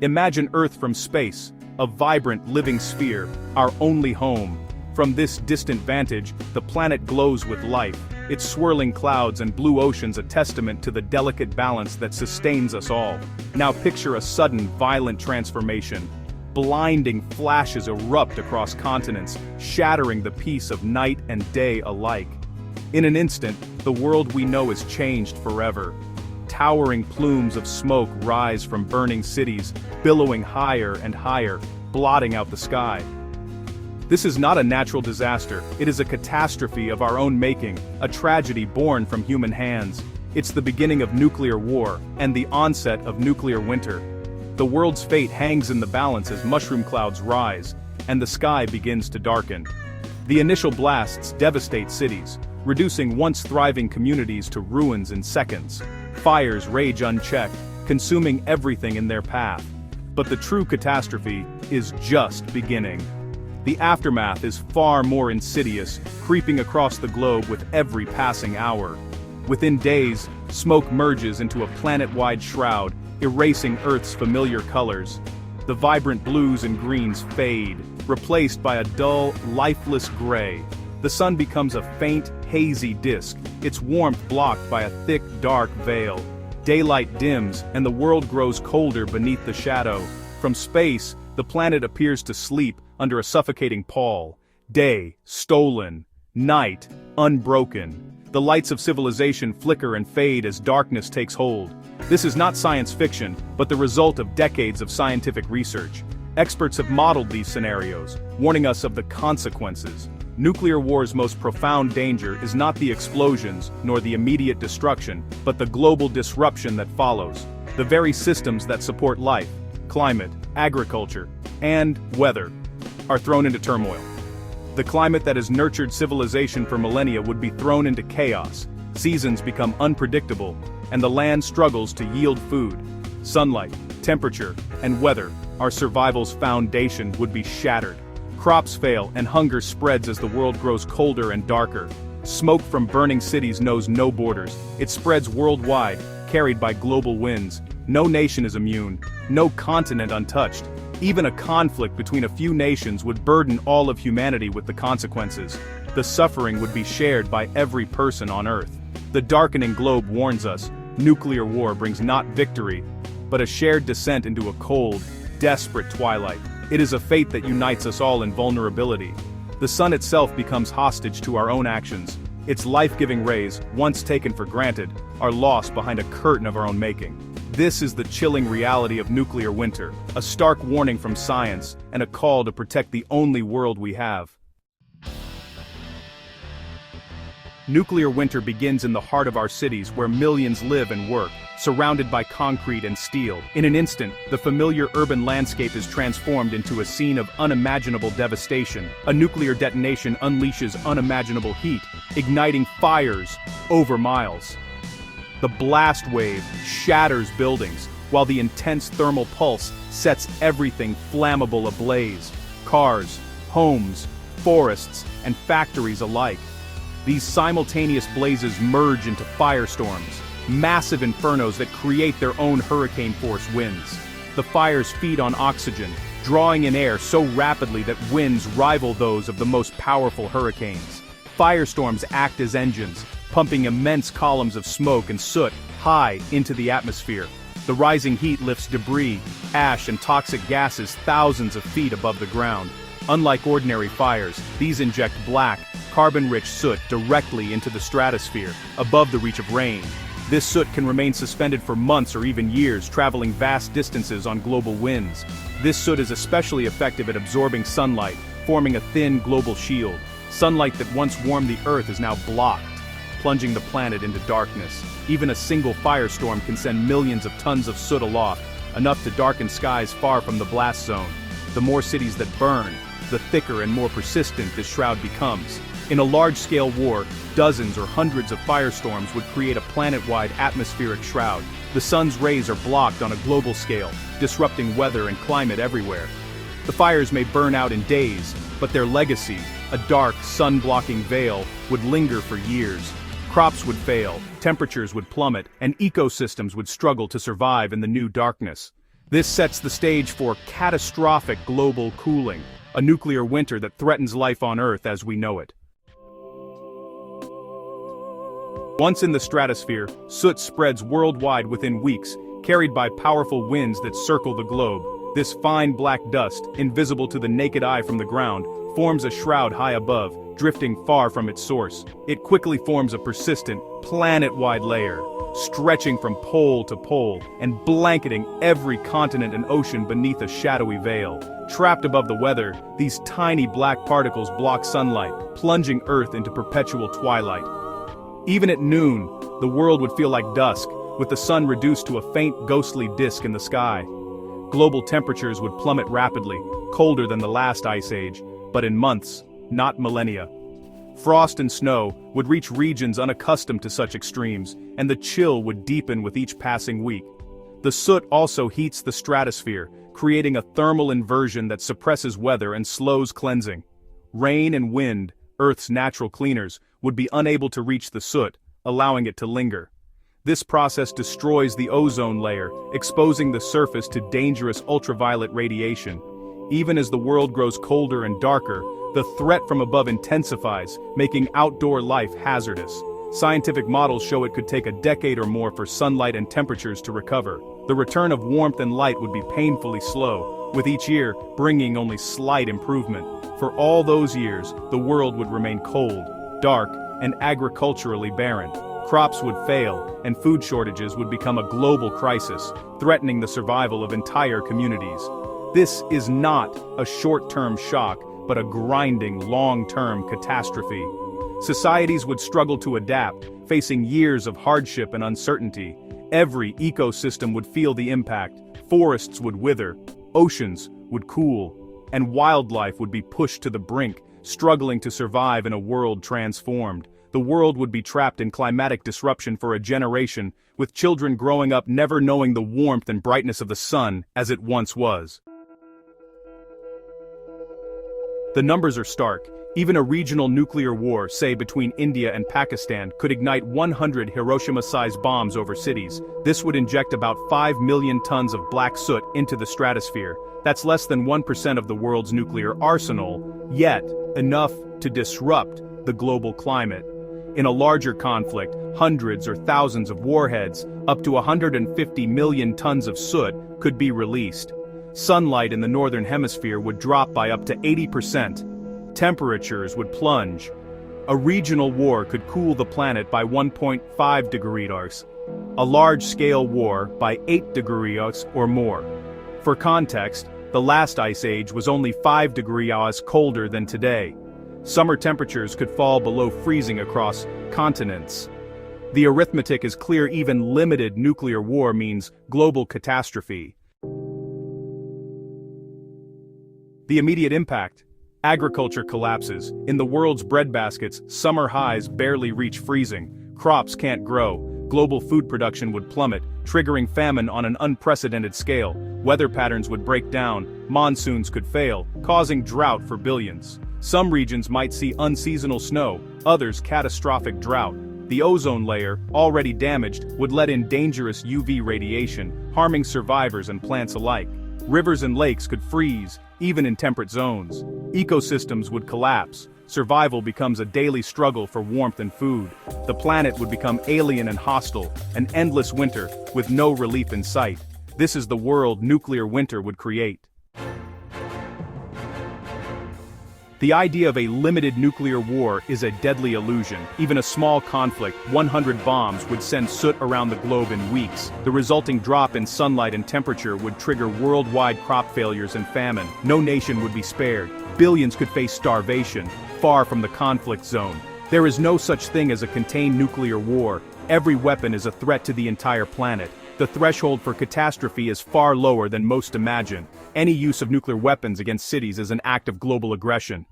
Imagine Earth from space, a vibrant, living sphere, our only home. From this distant vantage, the planet glows with life, its swirling clouds and blue oceans a testament to the delicate balance that sustains us all. Now picture a sudden, violent transformation. Blinding flashes erupt across continents, shattering the peace of night and day alike. In an instant, the world we know is changed forever. Towering plumes of smoke rise from burning cities, billowing higher and higher, blotting out the sky. This is not a natural disaster, it is a catastrophe of our own making, a tragedy born from human hands. It's the beginning of nuclear war, and the onset of nuclear winter. The world's fate hangs in the balance as mushroom clouds rise, and the sky begins to darken. The initial blasts devastate cities, reducing once thriving communities to ruins in seconds. Fires rage unchecked, consuming everything in their path. But the true catastrophe is just beginning. The aftermath is far more insidious, creeping across the globe with every passing hour. Within days, smoke merges into a planet-wide shroud, erasing Earth's familiar colors. The vibrant blues and greens fade, replaced by a dull, lifeless gray. The sun becomes a faint, hazy disk, its warmth blocked by a thick, dark veil. Daylight dims, and the world grows colder beneath the shadow. From space, the planet appears to sleep under a suffocating pall. Day, stolen. Night, unbroken. The lights of civilization flicker and fade as darkness takes hold. This is not science fiction, but the result of decades of scientific research. Experts have modeled these scenarios, warning us of the consequences. Nuclear war's most profound danger is not the explosions nor the immediate destruction, but the global disruption that follows. The very systems that support life, climate, agriculture, and weather are thrown into turmoil. The climate that has nurtured civilization for millennia would be thrown into chaos. Seasons become unpredictable, and the land struggles to yield food. Sunlight, temperature, and weather, our survival's foundation, would be shattered. Crops fail and hunger spreads as the world grows colder and darker. Smoke from burning cities knows no borders. It spreads worldwide, carried by global winds. No nation is immune, no continent untouched. Even a conflict between a few nations would burden all of humanity with the consequences. The suffering would be shared by every person on Earth. The darkening globe warns us, nuclear war brings not victory, but a shared descent into a cold, desperate twilight. It is a fate that unites us all in vulnerability. The sun itself becomes hostage to our own actions. Its life-giving rays, once taken for granted, are lost behind a curtain of our own making. This is the chilling reality of nuclear winter, a stark warning from science, and a call to protect the only world we have. Nuclear winter begins in the heart of our cities where millions live and work, surrounded by concrete and steel. In an instant, the familiar urban landscape is transformed into a scene of unimaginable devastation. A nuclear detonation unleashes unimaginable heat, igniting fires over miles. The blast wave shatters buildings, while the intense thermal pulse sets everything flammable ablaze. Cars, homes, forests, and factories alike. These simultaneous blazes merge into firestorms, massive infernos that create their own hurricane-force winds. The fires feed on oxygen, drawing in air so rapidly that winds rival those of the most powerful hurricanes. Firestorms act as engines, pumping immense columns of smoke and soot high into the atmosphere. The rising heat lifts debris, ash, and toxic gases thousands of feet above the ground. Unlike ordinary fires, these inject black, carbon-rich soot directly into the stratosphere, above the reach of rain. This soot can remain suspended for months or even years, traveling vast distances on global winds. This soot is especially effective at absorbing sunlight, forming a thin global shield. Sunlight that once warmed the Earth is now blocked, plunging the planet into darkness. Even a single firestorm can send millions of tons of soot aloft, enough to darken skies far from the blast zone. The more cities that burn, the thicker and more persistent this shroud becomes. In a large-scale war, dozens or hundreds of firestorms would create a planet-wide atmospheric shroud. The sun's rays are blocked on a global scale, disrupting weather and climate everywhere. The fires may burn out in days, but their legacy, a dark, sun-blocking veil, would linger for years. Crops would fail, temperatures would plummet, and ecosystems would struggle to survive in the new darkness. This sets the stage for catastrophic global cooling, a nuclear winter that threatens life on Earth as we know it. Once in the stratosphere, soot spreads worldwide within weeks, carried by powerful winds that circle the globe. This fine black dust, invisible to the naked eye from the ground, forms a shroud high above, drifting far from its source. It quickly forms a persistent, planet-wide layer, stretching from pole to pole, and blanketing every continent and ocean beneath a shadowy veil. Trapped above the weather, these tiny black particles block sunlight, plunging Earth into perpetual twilight. Even at noon, the world would feel like dusk, with the sun reduced to a faint ghostly disk in the sky. Global temperatures would plummet rapidly, colder than the last ice age, but in months, not millennia. Frost and snow would reach regions unaccustomed to such extremes, and the chill would deepen with each passing week. The soot also heats the stratosphere, creating a thermal inversion that suppresses weather and slows cleansing. Rain and wind, Earth's natural cleaners, would be unable to reach the soot, allowing it to linger. This process destroys the ozone layer, exposing the surface to dangerous ultraviolet radiation. Even as the world grows colder and darker, the threat from above intensifies, making outdoor life hazardous. Scientific models show it could take a decade or more for sunlight and temperatures to recover. The return of warmth and light would be painfully slow, with each year bringing only slight improvement. For all those years, the world would remain cold, dark, and agriculturally barren. Crops would fail, and food shortages would become a global crisis, threatening the survival of entire communities. This is not a short-term shock, but a grinding, long-term catastrophe. Societies would struggle to adapt, facing years of hardship and uncertainty. Every ecosystem would feel the impact, forests would wither, oceans would cool, and wildlife would be pushed to the brink, struggling to survive in a world transformed. The world would be trapped in climatic disruption for a generation, with children growing up never knowing the warmth and brightness of the sun as it once was. The numbers are stark. Even a regional nuclear war, say between India and Pakistan, could ignite 100 Hiroshima-sized bombs over cities. This would inject about 5 million tons of black soot into the stratosphere. That's less than 1% of the world's nuclear arsenal, yet enough to disrupt the global climate. In a larger conflict, hundreds or thousands of warheads, up to 150 million tons of soot, could be released. Sunlight in the northern hemisphere would drop by up to 80%. Temperatures would plunge. A regional war could cool the planet by 1.5 degrees, a large-scale war by 8 degrees or more. For context, the last ice age was only 5 degrees colder than today. Summer temperatures could fall below freezing across continents. The arithmetic is clear: even limited nuclear war means global catastrophe. The immediate impact: agriculture collapses. In the world's breadbaskets, summer highs barely reach freezing. Crops can't grow. Global food production would plummet, triggering famine on an unprecedented scale. Weather patterns would break down. Monsoons could fail, causing drought for billions. Some regions might see unseasonal snow, others catastrophic drought. The ozone layer, already damaged, would let in dangerous UV radiation, harming survivors and plants alike. Rivers and lakes could freeze, even in temperate zones. Ecosystems would collapse. Survival becomes a daily struggle for warmth and food. The planet would become alien and hostile, an endless winter with no relief in sight. This is the world nuclear winter would create. The idea of a limited nuclear war is a deadly illusion. Even a small conflict, 100 bombs, would send soot around the globe in weeks. The resulting drop in sunlight and temperature would trigger worldwide crop failures and famine. No nation would be spared. Billions could face starvation, far from the conflict zone. There is no such thing as a contained nuclear war. Every weapon is a threat to the entire planet. The threshold for catastrophe is far lower than most imagine. Any use of nuclear weapons against cities is an act of global aggression.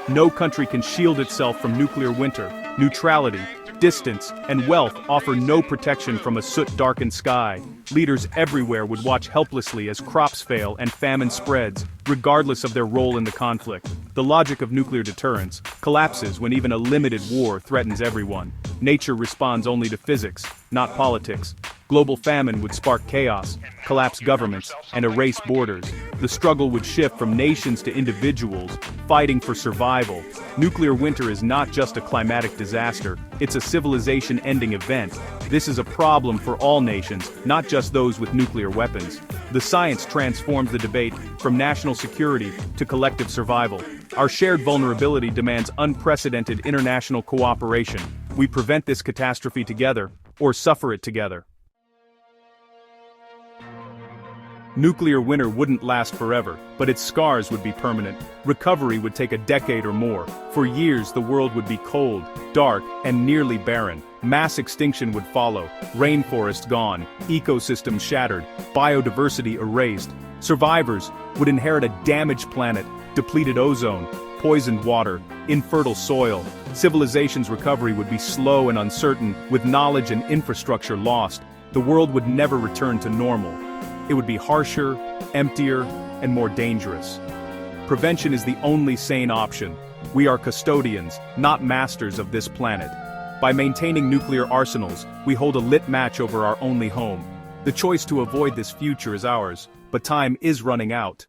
No country can shield itself from nuclear winter. Neutrality, distance, and wealth offer no protection from a soot-darkened sky. Leaders everywhere would watch helplessly as crops fail and famine spreads, regardless of their role in the conflict. The logic of nuclear deterrence collapses when even a limited war threatens everyone. Nature responds only to physics, not politics. Global famine would spark chaos, collapse governments, and erase borders. The struggle would shift from nations to individuals, fighting for survival. Nuclear winter is not just a climatic disaster, it's a civilization-ending event. This is a problem for all nations, not just those with nuclear weapons. The science transforms the debate from national security to collective survival. Our shared vulnerability demands unprecedented international cooperation. We prevent this catastrophe together, or suffer it together. Nuclear winter wouldn't last forever, but its scars would be permanent. Recovery would take a decade or more. For years, the world would be cold, dark, and nearly barren. Mass extinction would follow, rainforests gone, ecosystems shattered, biodiversity erased. Survivors would inherit a damaged planet, depleted ozone, poisoned water, infertile soil. Civilization's recovery would be slow and uncertain, with knowledge and infrastructure lost. The world would never return to normal. It would be harsher, emptier, and more dangerous. Prevention is the only sane option. We are custodians, not masters of this planet. By maintaining nuclear arsenals, we hold a lit match over our only home. The choice to avoid this future is ours, but time is running out.